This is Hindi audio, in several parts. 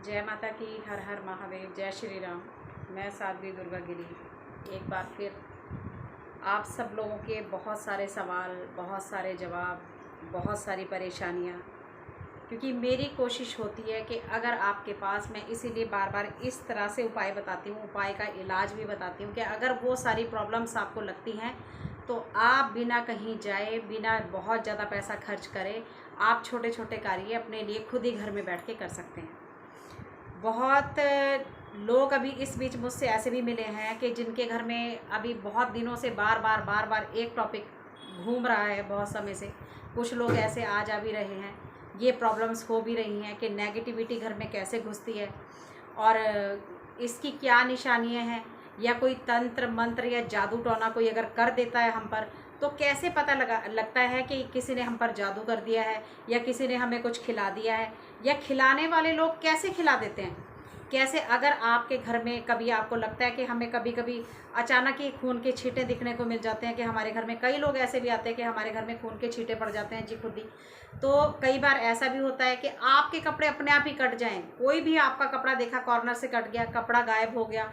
जय माता की, हर हर महादेव, जय श्री राम। मैं साध्वी दुर्गा गिरी एक बार फिर आप सब लोगों के बहुत सारे सवाल, बहुत सारे जवाब, बहुत सारी परेशानियां, क्योंकि मेरी कोशिश होती है कि अगर आपके पास, मैं इसीलिए बार बार इस तरह से उपाय बताती हूँ, उपाय का इलाज भी बताती हूँ कि अगर वो सारी प्रॉब्लम्स आपको लगती हैं तो आप बिना कहीं जाए, बिना बहुत ज़्यादा पैसा खर्च करे, आप छोटे छोटे कार्य अपने लिए खुद ही घर में बैठ के कर सकते हैं। बहुत लोग अभी इस बीच मुझसे ऐसे भी मिले हैं कि जिनके घर में अभी बहुत दिनों से बार बार एक टॉपिक घूम रहा है बहुत समय से। कुछ लोग ऐसे आ जा भी रहे हैं, ये प्रॉब्लम्स हो भी रही हैं कि नेगेटिविटी घर में कैसे घुसती है और इसकी क्या निशानियां हैं, या कोई तंत्र मंत्र या जादू टोना कोई अगर कर देता है हम पर तो कैसे पता लगता है कि किसी ने हम पर जादू कर दिया है या किसी ने हमें कुछ खिला दिया है, या खिलाने वाले लोग कैसे खिला देते हैं। कैसे अगर आपके घर में कभी आपको लगता है कि हमें कभी कभी अचानक ही खून के छींटे दिखने को मिल जाते हैं, कि हमारे घर में कई लोग ऐसे भी आते हैं कि हमारे घर में खून के छींटे पड़ जाते हैं जी खुद ही। तो कई बार ऐसा भी होता है कि आपके कपड़े अपने आप ही कट जाएं, कोई भी आपका कपड़ा देखा कॉर्नर से कट गया, कपड़ा गायब हो गया।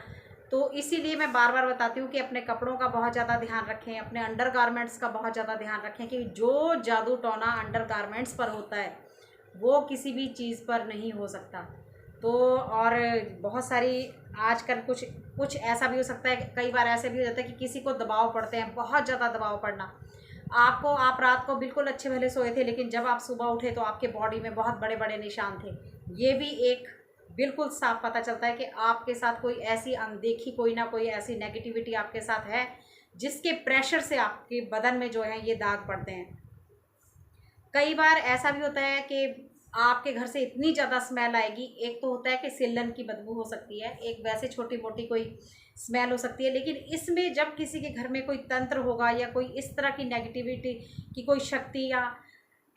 तो इसीलिए मैं बार बार बताती हूँ कि अपने कपड़ों का बहुत ज़्यादा ध्यान रखें, अपने अंडर गारमेंट्स का बहुत ज़्यादा ध्यान रखें, कि जो जादू टोना अंडर गारमेंट्स पर होता है वो किसी भी चीज़ पर नहीं हो सकता। तो और बहुत सारी आजकल कुछ कुछ ऐसा भी हो सकता है, कई बार ऐसे भी हो जाता है कि किसी को दबाव पड़ते हैं, बहुत ज़्यादा दबाव पड़ना। आपको, आप रात को बिल्कुल अच्छे भले सोए थे, लेकिन जब आप सुबह उठे तो आपके बॉडी में बहुत बड़े बड़े निशान थे। ये भी एक बिल्कुल साफ पता चलता है कि आपके साथ कोई ऐसी अनदेखी, कोई ना कोई ऐसी नेगेटिविटी आपके साथ है जिसके प्रेशर से आपके बदन में जो है ये दाग पड़ते हैं। कई बार ऐसा भी होता है कि आपके घर से इतनी ज़्यादा स्मेल आएगी। एक तो होता है कि सिलन की बदबू हो सकती है, एक वैसे छोटी मोटी कोई स्मेल हो सकती है, लेकिन इसमें जब किसी के घर में कोई तंत्र होगा या कोई इस तरह की नेगेटिविटी की कोई शक्ति या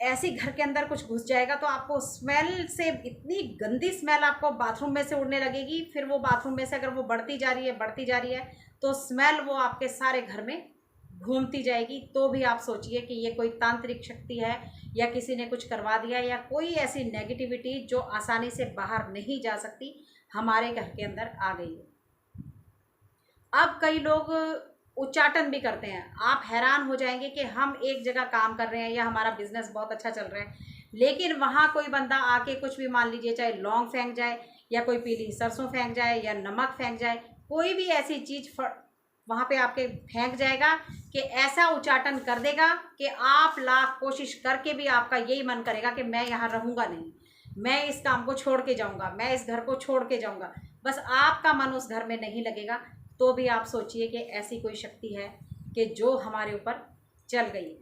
ऐसी घर के अंदर कुछ घुस जाएगा तो आपको स्मेल से, इतनी गंदी स्मेल आपको बाथरूम में से उड़ने लगेगी। फिर वो बाथरूम में से अगर वो बढ़ती जा रही है, बढ़ती जा रही है, तो स्मेल वो आपके सारे घर में घूमती जाएगी। तो भी आप सोचिए कि ये कोई तांत्रिक शक्ति है या किसी ने कुछ करवा दिया, या कोई ऐसी नेगेटिविटी जो आसानी से बाहर नहीं जा सकती, हमारे घर के अंदर आ गई है। अब कई लोग उच्चाटन भी करते हैं। आप हैरान हो जाएंगे कि हम एक जगह काम कर रहे हैं या हमारा बिजनेस बहुत अच्छा चल रहा है, लेकिन वहाँ कोई बंदा आके कुछ भी, मान लीजिए चाहे लौंग फेंक जाए या कोई पीली सरसों फेंक जाए या नमक फेंक जाए, कोई भी ऐसी चीज़ वहाँ पे आपके फेंक जाएगा कि ऐसा उच्चाटन कर देगा कि आप लाख कोशिश करके भी आपका यही मन करेगा कि मैं यहाँ रहूँगा नहीं, मैं इस काम को छोड़ के जाऊँगा, मैं इस घर को छोड़ के जाऊँगा। बस आपका मन उस घर में नहीं लगेगा। तो भी आप सोचिए कि ऐसी कोई शक्ति है कि जो हमारे ऊपर चल गई है।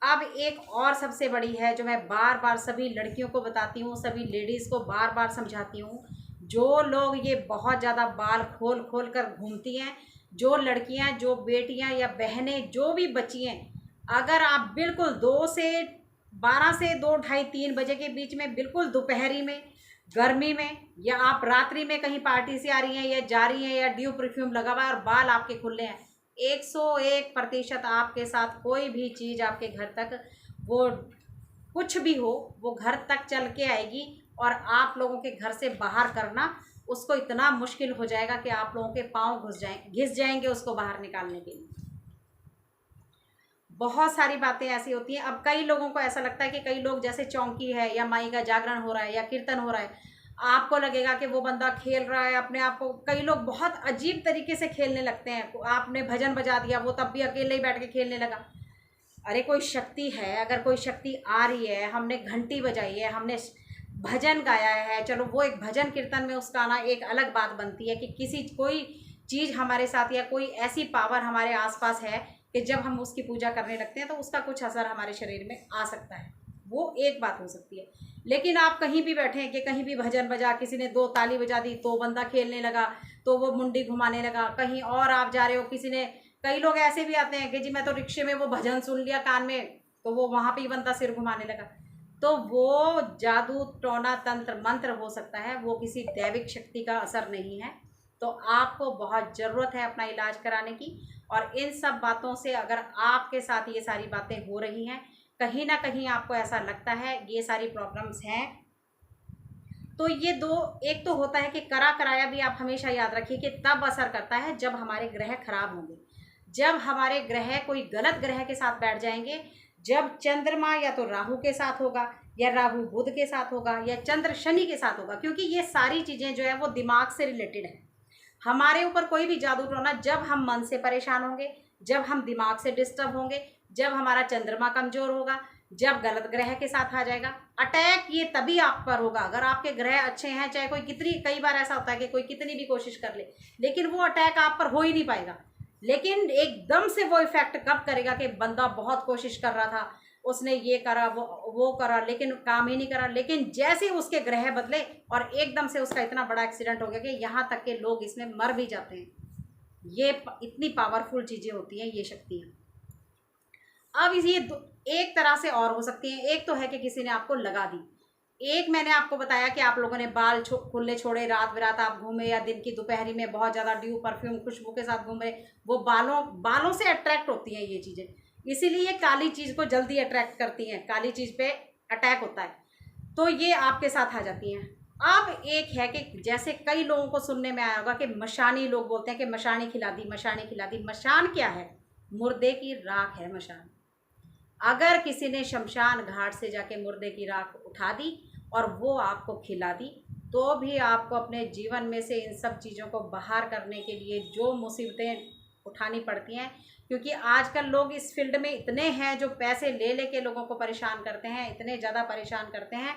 अब एक और सबसे बड़ी है जो मैं बार बार सभी लड़कियों को बताती हूँ, सभी लेडीज़ को बार बार समझाती हूँ। जो लोग ये बहुत ज़्यादा बाल खोल खोल कर घूमती हैं, जो लड़कियाँ, जो बेटियाँ या बहनें जो भी बची हैं, अगर आप बिल्कुल 12 से 2, ढाई 3 बजे के बीच में, बिल्कुल दोपहरी में, गर्मी में, या आप रात्रि में कहीं पार्टी से आ रही हैं या जा रही हैं, या ड्यू परफ्यूम लगा हुआ है और बाल आपके खुले हैं, 101% आपके साथ कोई भी चीज़ आपके घर तक, वो कुछ भी हो, वो घर तक चल के आएगी। और आप लोगों के घर से बाहर करना उसको इतना मुश्किल हो जाएगा कि आप लोगों के पाँव घिस जाएंगे उसको बाहर निकालने के लिए। बहुत सारी बातें ऐसी होती हैं। अब कई लोगों को ऐसा लगता है कि कई लोग, जैसे चौकी है या माई का जागरण हो रहा है या कीर्तन हो रहा है, आपको लगेगा कि वो बंदा खेल रहा है अपने आप को। कई लोग बहुत अजीब तरीके से खेलने लगते हैं। आपने भजन बजा दिया, वो तब भी अकेले ही बैठ के खेलने लगा। अरे कोई शक्ति है, अगर कोई शक्ति आ रही है, हमने घंटी बजाई है, हमने भजन गाया है, चलो वो एक भजन कीर्तन में उसका आना एक अलग बात बनती है कि किसी, कोई चीज़ हमारे साथ या कोई ऐसी पावर हमारे आसपास है कि जब हम उसकी पूजा करने लगते हैं तो उसका कुछ असर हमारे शरीर में आ सकता है, वो एक बात हो सकती है। लेकिन आप कहीं भी बैठे हैं कि कहीं भी भजन बजा, किसी ने 2 ताली बजा दी तो बंदा खेलने लगा, तो वो मुंडी घुमाने लगा। कहीं और आप जा रहे हो, किसी ने, कई लोग ऐसे भी आते हैं कि जी मैं तो रिक्शे में वो भजन सुन लिया कान में, तो वो वहाँ पे ही बंदा सिर घुमाने लगा। तो वो जादू टोना तंत्र मंत्र हो सकता है, वो किसी दैविक शक्ति का असर नहीं है। तो आपको बहुत ज़रूरत है अपना इलाज कराने की। और इन सब बातों से अगर आपके साथ ये सारी बातें हो रही हैं, कहीं ना कहीं आपको ऐसा लगता है ये सारी प्रॉब्लम्स हैं, तो ये दो, एक तो होता है कि करा कराया भी आप हमेशा याद रखिए कि तब असर करता है जब हमारे ग्रह खराब होंगे, जब हमारे ग्रह कोई गलत ग्रह के साथ बैठ जाएंगे, जब चंद्रमा या तो राहु के साथ होगा, या राहु बुध के साथ होगा, या चंद्र शनि के साथ होगा, क्योंकि ये सारी चीज़ें जो है वो दिमाग से रिलेटेड है। हमारे ऊपर कोई भी जादू टोना, जब हम मन से परेशान होंगे, जब हम दिमाग से डिस्टर्ब होंगे, जब हमारा चंद्रमा कमजोर होगा, जब गलत ग्रह के साथ आ जाएगा अटैक, ये तभी आप पर होगा। अगर आपके ग्रह अच्छे हैं, चाहे कोई कितनी, कई बार ऐसा होता है कि कोई कितनी भी कोशिश कर ले, लेकिन वो अटैक आप पर हो ही नहीं पाएगा। लेकिन एकदम से वो इफेक्ट कब करेगा कि बंदा बहुत कोशिश कर रहा था, उसने ये करा वो करा, लेकिन काम ही नहीं करा, लेकिन जैसे ही उसके ग्रह बदले और एकदम से उसका इतना बड़ा एक्सीडेंट हो गया कि यहाँ तक के लोग इसमें मर भी जाते हैं। ये इतनी पावरफुल चीज़ें होती हैं ये शक्तियाँ। अब ये एक तरह से और हो सकती हैं। एक तो है कि किसी ने आपको लगा दी, एक मैंने आपको बताया कि आप लोगों ने बाल खुले छोड़े, रात बिरात आप घूमे, या दिन की दोपहरी में बहुत ज़्यादा ड्यू परफ्यूम खुशबू के साथ घूमे, वो बालों से अट्रैक्ट होती हैं ये चीज़ें, इसीलिए काली चीज़ को जल्दी अट्रैक्ट करती हैं, काली चीज़ पे अटैक होता है, तो ये आपके साथ आ जाती हैं। अब एक है कि जैसे कई लोगों को सुनने में आया होगा कि मशानी, लोग बोलते हैं कि मशानी खिला दी, मशानी खिला दी। मशान क्या है? मुर्दे की राख है मशान। अगर किसी ने शमशान घाट से जाके मुर्दे की राख उठा दी और वो आपको खिला दी, तो भी आपको अपने जीवन में से इन सब चीज़ों को बाहर करने के लिए जो मुसीबतें उठानी पड़ती हैं, क्योंकि आजकल लोग इस फील्ड में इतने हैं जो पैसे ले लेके लोगों को परेशान करते हैं, इतने ज़्यादा परेशान करते हैं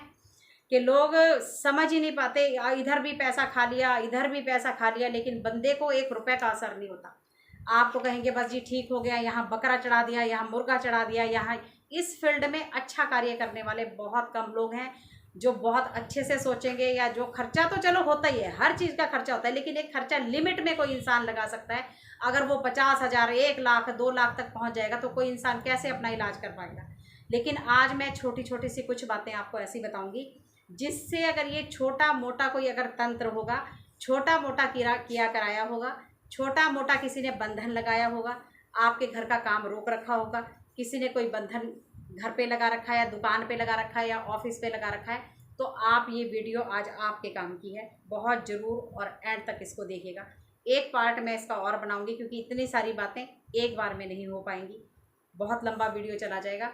कि लोग समझ ही नहीं पाते। इधर भी पैसा खा लिया, इधर भी पैसा खा लिया, लेकिन बंदे को 1 रुपए का असर नहीं होता। आपको कहेंगे बस जी ठीक हो गया, यहाँ बकरा चढ़ा दिया, यहाँ मुर्गा चढ़ा दिया, यहाँ। इस फील्ड में अच्छा कार्य करने वाले बहुत कम लोग हैं जो बहुत अच्छे से सोचेंगे, या जो खर्चा तो चलो होता ही है, हर चीज़ का खर्चा होता है, लेकिन एक खर्चा लिमिट में कोई इंसान लगा सकता है। अगर वो 50,000, 1 लाख, 2 लाख तक पहुंच जाएगा तो कोई इंसान कैसे अपना इलाज कर पाएगा। लेकिन आज मैं छोटी छोटी सी कुछ बातें आपको ऐसी बताऊंगी जिससे अगर ये छोटा मोटा कोई अगर तंत्र होगा, छोटा मोटा किया कराया होगा, छोटा मोटा किसी ने बंधन लगाया होगा, आपके घर का काम रोक रखा होगा, किसी ने कोई बंधन घर पे लगा रखा है, या दुकान पे लगा रखा है, या ऑफिस पे लगा रखा है, तो आप ये वीडियो आज आपके काम की है। बहुत ज़रूर और एंड तक इसको देखिएगा। एक पार्ट मैं इसका और बनाऊंगी क्योंकि इतनी सारी बातें एक बार में नहीं हो पाएंगी, बहुत लंबा वीडियो चला जाएगा।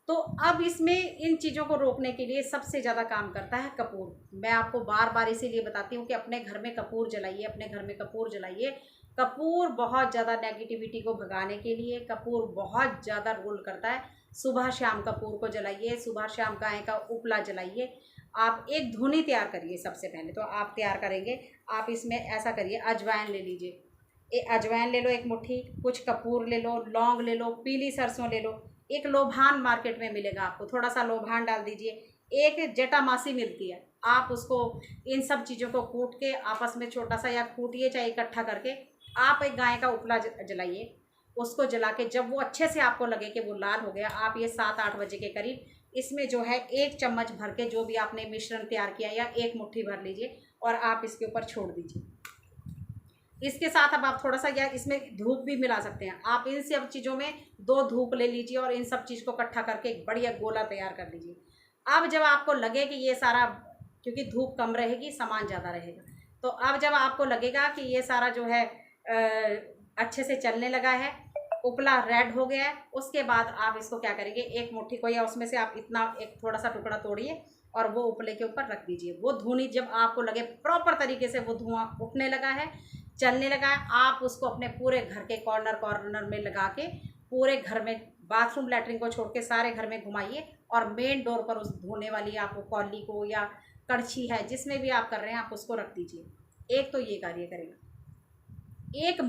तो अब इसमें इन चीज़ों को रोकने के लिए सबसे ज़्यादा काम करता है कपूर। मैं आपको बार बार इसीलिए बताती हूँ कि अपने घर में कपूर जलाइए, अपने घर में कपूर जलाइए। कपूर बहुत ज़्यादा नेगेटिविटी को भगाने के लिए कपूर बहुत ज़्यादा रोल करता है। सुबह शाम कपूर को जलाइए, सुबह शाम गाय का उपला जलाइए। आप एक धुनी तैयार करिए। सबसे पहले तो आप तैयार करेंगे, आप इसमें ऐसा करिए, अजवाइन ले लीजिए, अजवाइन ले लो 1 मुट्ठी, कुछ कपूर ले लो, लौंग ले लो, पीली सरसों ले लो, एक लोभान मार्केट में मिलेगा आपको, थोड़ा सा लोभान डाल दीजिए, एक जटामासी मिलती है, आप उसको, इन सब चीज़ों को कूट के आपस में छोटा सा, या कूटिए चाहे इकट्ठा करके, आप एक गाय का उपला जलाइए। उसको जला के जब वो अच्छे से आपको लगे कि वो लाल हो गया, आप ये 7-8 बजे के करीब इसमें जो है 1 चम्मच भर के जो भी आपने मिश्रण तैयार किया, या 1 मुट्ठी भर लीजिए और आप इसके ऊपर छोड़ दीजिए। इसके साथ अब आप थोड़ा सा, या इसमें धूप भी मिला सकते हैं आप। इन सब चीज़ों में 2 धूप ले लीजिए और इन सब चीज़ को इकट्ठा करके एक बढ़िया गोला तैयार कर लीजिए। अब जब आपको लगे कि ये सारा, क्योंकि धूप कम रहेगी, सामान ज़्यादा रहेगा, तो अब जब आपको लगेगा कि ये सारा जो है अच्छे से चलने लगा है, उपला रेड हो गया है, उसके बाद आप इसको क्या करेंगे, 1 मुट्ठी को, या उसमें से आप इतना एक थोड़ा सा टुकड़ा तोड़िए और वो उपले के ऊपर रख दीजिए। वो धुनी जब आपको लगे प्रॉपर तरीके से वो धुआं उठने लगा है, चलने लगा है, आप उसको अपने पूरे घर के कॉर्नर में लगा के, पूरे घर में, बाथरूम लैट्रिन को छोड़ के सारे घर में घुमाइए, और मेन डोर पर उस धोने वाली आप कौली को या कड़छी है जिसमें भी आप कर रहे हैं, आप उसको रख दीजिए। एक तो ये कार्य करेगा। एक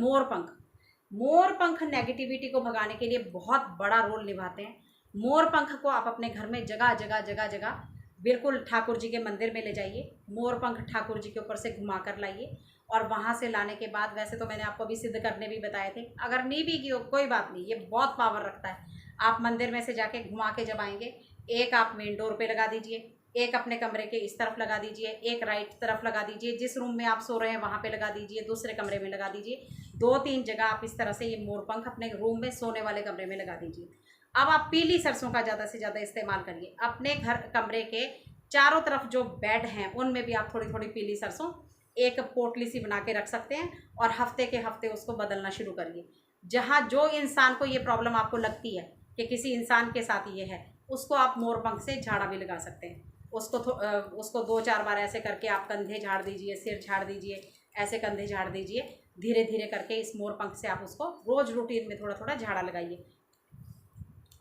मोर पंख नेगेटिविटी को भगाने के लिए बहुत बड़ा रोल निभाते हैं। मोर पंख को आप अपने घर में जगह जगह बिल्कुल ठाकुर जी के मंदिर में ले जाइए, मोर पंख ठाकुर जी के ऊपर से घुमा कर लाइए, और वहाँ से लाने के बाद, वैसे तो मैंने आपको अभी सिद्ध करने भी बताए थे, अगर नहीं भी की हो कोई बात नहीं, ये बहुत पावर रखता है। आप मंदिर में से जाके घुमा के जब आएंगे, एक आप मेन डोर पे लगा दीजिए, एक अपने कमरे के इस तरफ लगा दीजिए, एक राइट तरफ लगा दीजिए, जिस रूम में आप सो रहे हैं वहाँ पे लगा दीजिए, दूसरे कमरे में लगा दीजिए, 2-3 जगह आप इस तरह से ये मोर पंख अपने रूम में सोने वाले कमरे में लगा दीजिए। अब आप पीली सरसों का ज़्यादा से ज़्यादा इस्तेमाल करिए। अपने घर कमरे के चारों तरफ जो बेड हैं उनमें भी आप थोड़ी थोड़ी पीली सरसों एक पोटली सी बना के रख सकते हैं और हफ्ते के हफ्ते उसको बदलना शुरू करिए। जहाँ जो इंसान को ये प्रॉब्लम आपको लगती है कि किसी इंसान के साथ ये है, उसको आप मोरपंख से झाड़ा भी लगा सकते हैं। उसको 2-4 बार ऐसे करके आप कंधे झाड़ दीजिए, सिर झाड़ दीजिए, ऐसे कंधे झाड़ दीजिए। धीरे धीरे करके इस मोरपंख से आप उसको रोज़ रूटीन में थोड़ा थोड़ा झाड़ा लगाइए।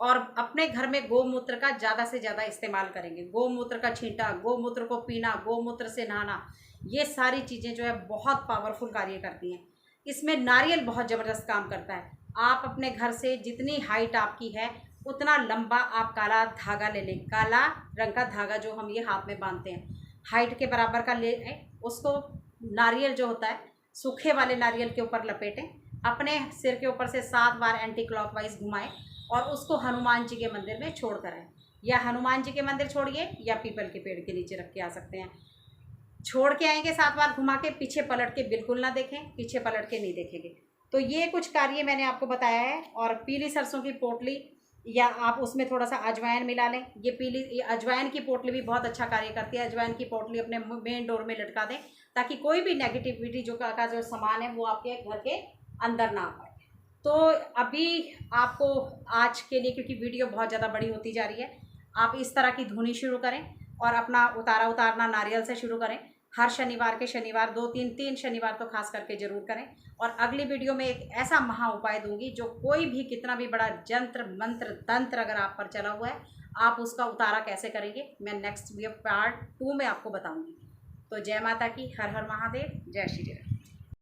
और अपने घर में गोमूत्र का ज़्यादा से ज़्यादा इस्तेमाल करेंगे। गोमूत्र का छींटा, गोमूत्र को पीना, गोमूत्र से नहाना, ये सारी चीज़ें जो है बहुत पावरफुल कार्य करती हैं। इसमें नारियल बहुत ज़बरदस्त काम करता है। आप अपने घर से जितनी हाइट आपकी है उतना लंबा आप काला धागा ले लें। काला रंग का धागा जो हम ये हाथ में बांधते हैं, हाइट के बराबर का ले उसको नारियल जो होता है सूखे वाले नारियल के ऊपर लपेटें, अपने सिर के ऊपर से 7 बार एंटी क्लॉकवाइज घुमाएं और उसको हनुमान जी के मंदिर में छोड़ कर आए। या हनुमान जी के मंदिर छोड़िए या पीपल के पेड़ के नीचे रख के आ सकते हैं। छोड़ के आएंगे 7 बार घुमा के, पीछे पलट के बिल्कुल ना देखें, पीछे पलट के नहीं देखेंगे। तो ये कुछ कार्य मैंने आपको बताया है। और पीली सरसों की पोटली या आप उसमें थोड़ा सा अजवाइन मिला लें। ये अजवाइन की पोटली भी बहुत अच्छा कार्य करती है। अजवाइन की पोटली अपने मेन डोर में लटका दें ताकि कोई भी नेगेटिविटी जो सामान है वो आपके घर के अंदर ना आ पाए। तो अभी आपको आज के लिए, क्योंकि वीडियो बहुत ज़्यादा बड़ी होती जा रही है, आप इस तरह की धुनी शुरू करें और अपना उतारना नारियल से शुरू करें। हर शनिवार के शनिवार 2-3 शनिवार तो खास करके ज़रूर करें। और अगली वीडियो में एक ऐसा महा उपाय दूंगी जो कोई भी कितना भी बड़ा जंत्र मंत्र तंत्र अगर आप पर चला हुआ है, आप उसका उतारा कैसे करेंगे मैं नेक्स्ट वीडियो पार्ट 2 में आपको बताऊंगी। तो जय माता की, हर हर महादेव, जय श्री राम।